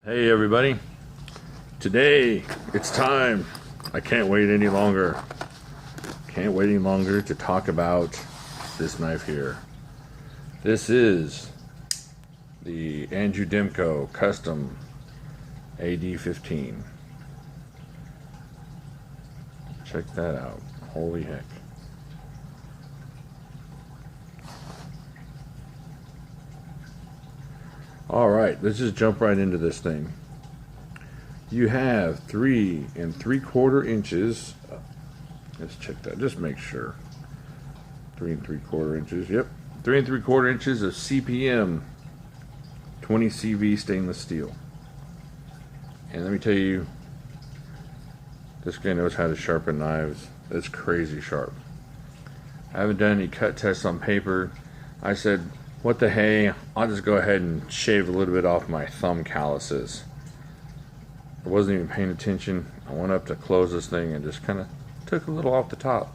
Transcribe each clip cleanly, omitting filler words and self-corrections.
Hey everybody, today it's time. I can't wait any longer. Can't wait any longer to talk about this knife here. This is the Demko Custom AD15. Check that out. Holy heck. Alright, let's just jump right into this thing. You have 3 3/4 inches. Let's check that, just make sure. 3 3/4 inches, yep. 3 3/4 inches of CPM 20 CV stainless steel. And let me tell you, this guy knows how to sharpen knives. It's crazy sharp. I haven't done any cut tests on paper. I said, what the hey, I'll just go ahead and shave a little bit off my thumb calluses. I wasn't even paying attention. I went up to close this thing and just kind of took a little off the top.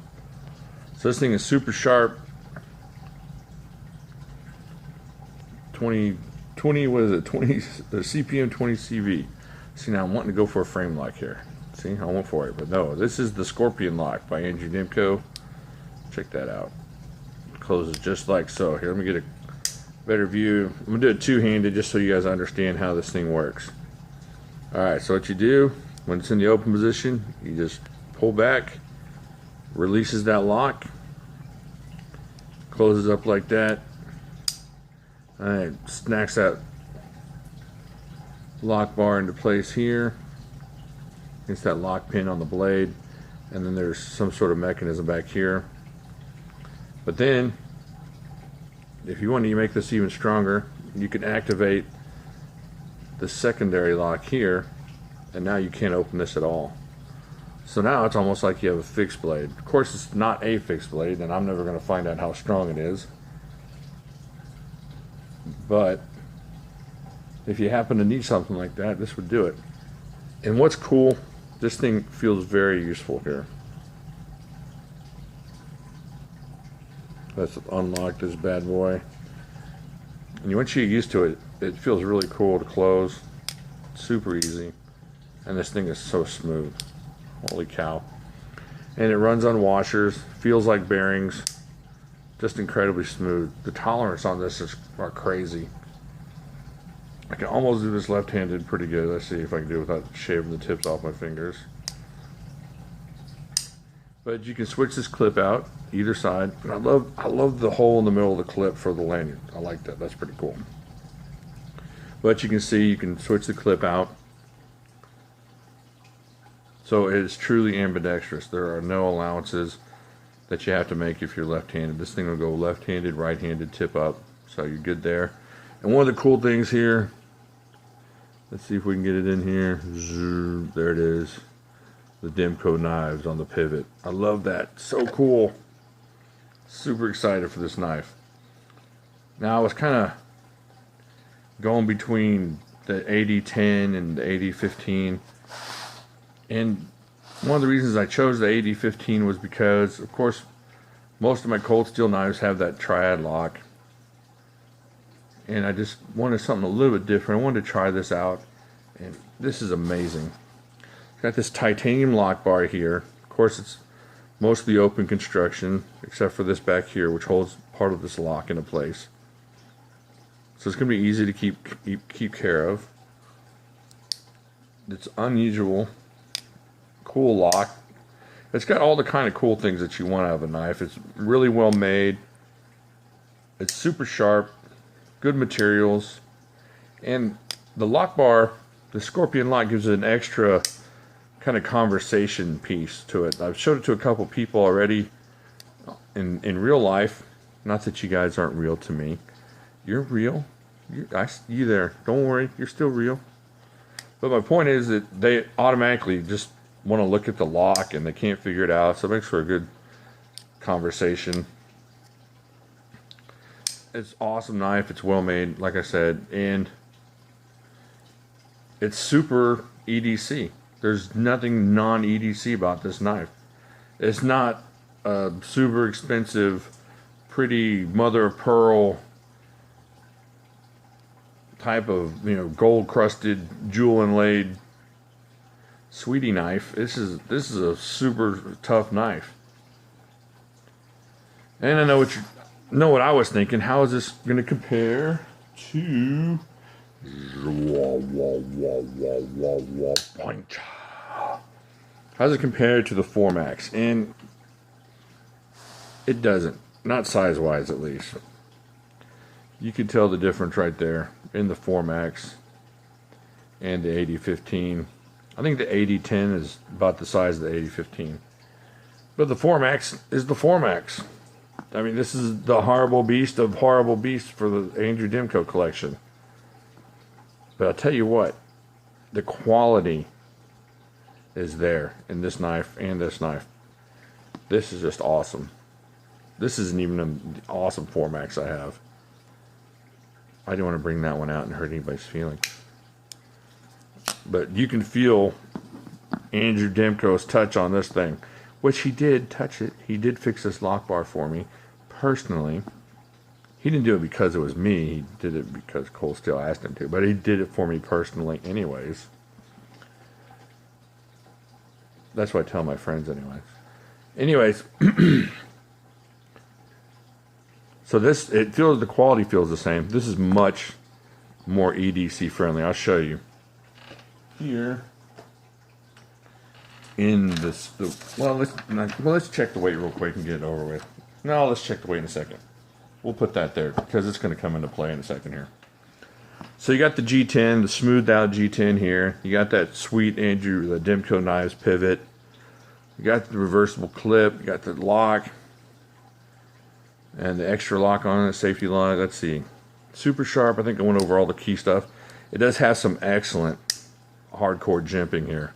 So this thing is super sharp. 20 what is it? 20 CPM 20 CV. See, now I'm wanting to go for a frame lock here. See, I went for it, but no, this is the Scorpion Lock by Demko. Check that out. Closes just like so. Here, let me get a better view. I'm gonna do it two-handed just so you guys understand how this thing works. Alright, so what you do when it's in the open position, you just pull back, releases that lock, closes up like that. Alright, snacks that lock bar into place here. It's that lock pin on the blade, and then there's some sort of mechanism back here. But then if you want to make this even stronger, you can activate the secondary lock here, and now you can't open this at all. So now it's almost like you have a fixed blade. Of course, it's not a fixed blade, and I'm never going to find out how strong it is. But if you happen to need something like that, this would do it. And what's cool, this thing feels very useful here. Let's unlock this bad boy. And once you get used to it, it feels really cool to close. Super easy. And this thing is so smooth. Holy cow. And it runs on washers. Feels like bearings. Just incredibly smooth. The tolerance on this are crazy. I can almost do this left-handed pretty good. Let's see if I can do it without shaving the tips off my fingers. But you can switch this clip out either side. And I love the hole in the middle of the clip for the lanyard. I like that. That's pretty cool. But you can see you can switch the clip out. So it is truly ambidextrous. There are no allowances that you have to make if you're left-handed. This thing will go left-handed, right-handed, tip up. So you're good there. And one of the cool things here, let's see if we can get it in here. There it is. The Demko Knives on the pivot. I love that. So cool. Super excited for this knife. Now I was kind of going between the AD10 and the AD15. And one of the reasons I chose the AD15 was because, of course, most of my cold steel knives have that triad lock. And I just wanted something a little bit different. I wanted to try this out. And this is amazing. Got this titanium lock bar here. Of course, it's mostly open construction, except for this back here, which holds part of this lock into place. So it's going to be easy to keep care of. It's unusual, cool lock. It's got all the kind of cool things that you want out of a knife. It's really well made. It's super sharp, good materials, and the lock bar, the Scorpion lock, gives it an extra kind of conversation piece to it. I've showed it to a couple people already in real life. Not that you guys aren't real to me. You're real. You there. Don't worry. You're still real. But my point is that they automatically just want to look at the lock and they can't figure it out. So it makes for a good conversation. It's an awesome knife. It's well made, like I said. And it's super EDC. There's nothing non-EDC about this knife. It's not a super expensive, pretty mother of pearl type of, you know, gold crusted, jewel inlaid sweetie knife. This is a super tough knife. And I know what I was thinking. How is this going to compare to? How does it compare to the 4MAX? And it doesn't. Not size-wise, at least. You can tell the difference right there in the 4MAX and the AD15. I think the AD10 is about the size of the AD15. But the 4MAX is the 4MAX. I mean, this is the horrible beast of horrible beasts for the Andrew Demko collection. But I'll tell you what, the quality is there in this knife and this knife. This is just awesome. This isn't even an awesome 4MAX I have. I didn't want to bring that one out and hurt anybody's feelings. But you can feel Andrew Demko's touch on this thing, which he did touch it. He did fix this lock bar for me personally. He didn't do it because it was me. He did it because Cold Steel asked him to. But he did it for me personally anyways. That's what I tell my friends anyways. So the quality feels the same. This is much more EDC friendly. I'll show you. Here in this, let's check the weight real quick and get it over with. No, let's check the weight in a second. We'll put that there because it's going to come into play in a second here. So you got the G10, the smoothed out G10 here. You got that sweet Andrew, the Demko Knives pivot. You got the reversible clip. You got the lock and the extra lock on it, safety lock. Let's see. Super sharp. I think I went over all the key stuff. It does have some excellent hardcore jimping here.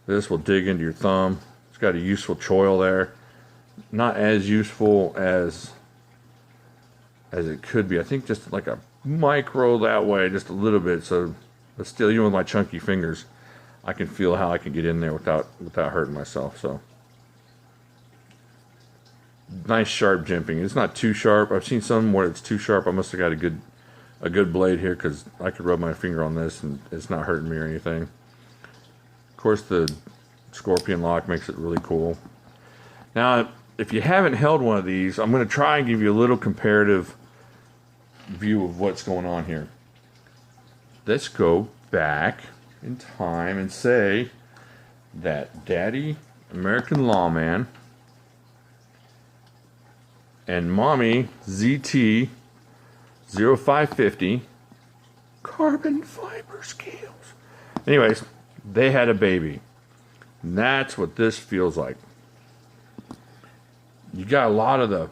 This will dig into your thumb. It's got a useful choil there. Not as useful as it could be. I think just like a micro that way, just a little bit. So, but still, even with my chunky fingers, I can feel how I can get in there without hurting myself. So, nice sharp jimping. It's not too sharp. I've seen some where it's too sharp. I must have got a good blade here because I could rub my finger on this and it's not hurting me or anything. Of course, the scorpion lock makes it really cool. Now, if you haven't held one of these, I'm going to try and give you a little comparative view of what's going on here. Let's go back in time and say that Daddy American Lawman and Mommy ZT 0550 carbon fiber scales. Anyways, they had a baby. And that's what this feels like. You got a lot of the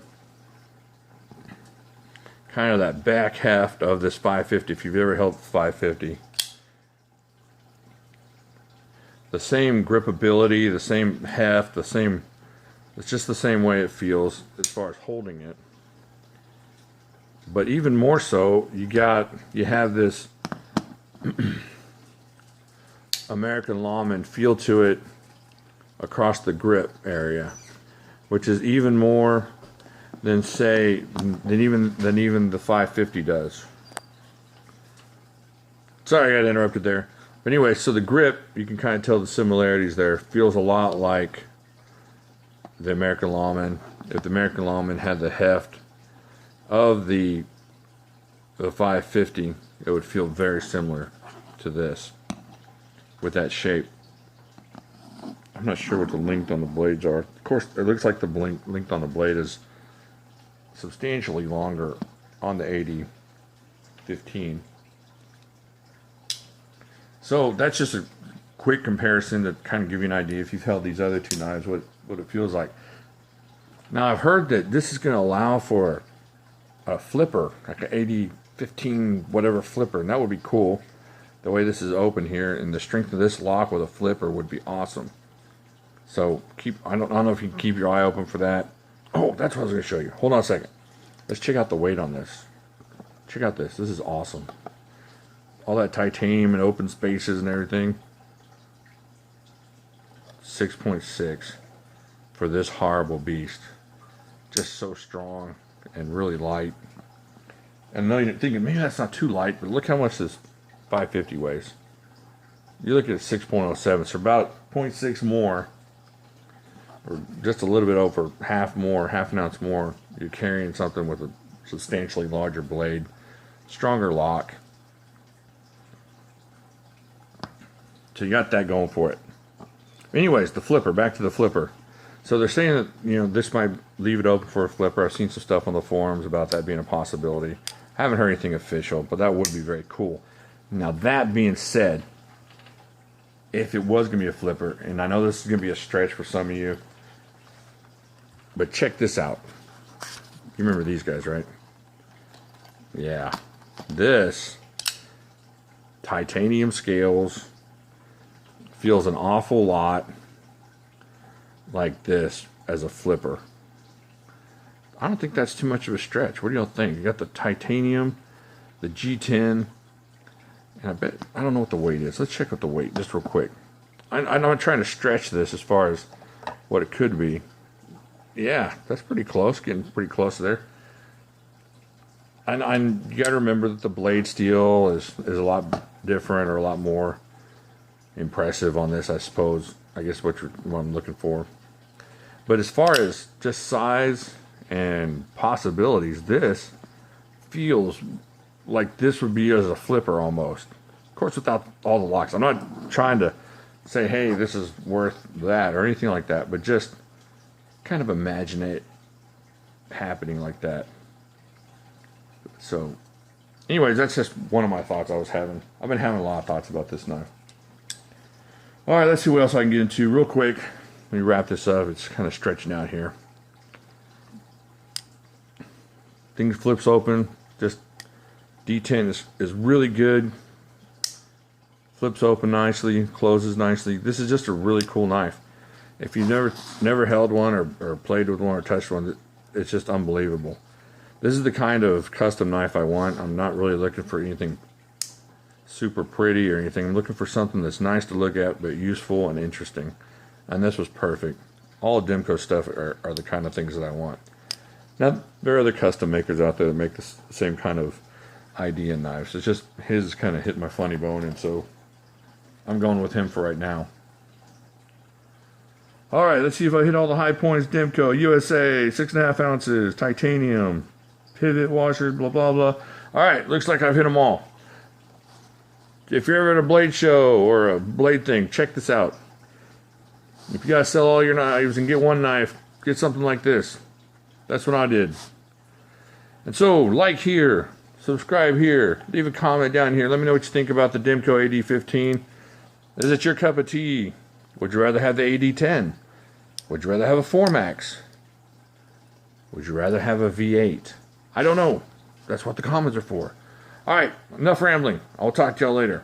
kind of that back heft of this 550 if you've ever held 550. The same gripability, the same heft, it's just the same way it feels as far as holding it. But even more so, you have this American Lawman feel to it across the grip area, which is even more than even the 550 does. Sorry I got interrupted there. But anyway, so the grip, you can kind of tell the similarities there. Feels a lot like the American Lawman. If the American Lawman had the heft of the 550, it would feel very similar to this with that shape. I'm not sure what the length on the blades are. Of course, it looks like the length on the blade is substantially longer on the AD15. So that's just a quick comparison to kind of give you an idea if you've held these other two knives, what it feels like. Now I've heard that this is going to allow for a flipper, like an AD15 whatever flipper, and that would be cool. The way this is open here and the strength of this lock with a flipper would be awesome. So I don't know if you can keep your eye open for that. Oh, that's what I was going to show you. Hold on a second. Let's check out the weight on this. Check out this. This is awesome. All that titanium and open spaces and everything. 6.6 for this horrible beast. Just so strong and really light. And I know you're thinking, maybe that's not too light, but look how much this 550 weighs. You look at 6.07, so about 0.6 more, or just a little bit over half an ounce more. You're carrying something with a substantially larger blade, stronger lock. So you got that going for it. Anyways, the flipper, back to the flipper. So they're saying that, you know, this might leave it open for a flipper. I've seen some stuff on the forums about that being a possibility. I haven't heard anything official, but that would be very cool. Now, that being said, if it was going to be a flipper, and I know this is going to be a stretch for some of you, but check this out. You remember these guys, right? Yeah. This titanium scales feels an awful lot like this as a flipper. I don't think that's too much of a stretch. What do y'all think? You got the titanium, the G10, and I don't know what the weight is. Let's check out the weight just real quick. I'm not trying to stretch this as far as what it could be. Yeah, that's pretty close, getting pretty close there. And you got to remember that the blade steel is a lot different, or a lot more impressive on this, I suppose. I guess what I'm looking for. But as far as just size and possibilities, this feels like this would be as a flipper almost. Of course, without all the locks. I'm not trying to say, hey, this is worth that or anything like that, but just kind of imagine it happening like that. So, anyways, that's just one of my thoughts I was having. I've been having a lot of thoughts about this knife. All right, let's see what else I can get into real quick. Let me wrap this up. It's kind of stretching out here. Things flips open. Just D10 is really good. Flips open nicely, closes nicely. This is just a really cool knife. If you've never held one or played with one or touched one, it's just unbelievable. This is the kind of custom knife I want. I'm not really looking for anything super pretty or anything. I'm looking for something that's nice to look at, but useful and interesting. And this was perfect. All of Demko stuff are the kind of things that I want. Now, there are other custom makers out there that make the same kind of idea in knives. It's just his kind of hit my funny bone, and so I'm going with him for right now. All right, let's see if I hit all the high points. Demko, USA, 6.5 ounces, titanium, pivot washer, blah, blah, blah. All right, looks like I've hit them all. If you're ever at a blade show or a blade thing, check this out. If you gotta sell all your knives and get one knife, get something like this. That's what I did. And so, like here, subscribe here, leave a comment down here. Let me know what you think about the Demko AD15. Is it your cup of tea? Would you rather have the AD10? Would you rather have a 4MAX? Would you rather have a V8? I don't know. That's what the comments are for. All right, enough rambling. I'll talk to y'all later.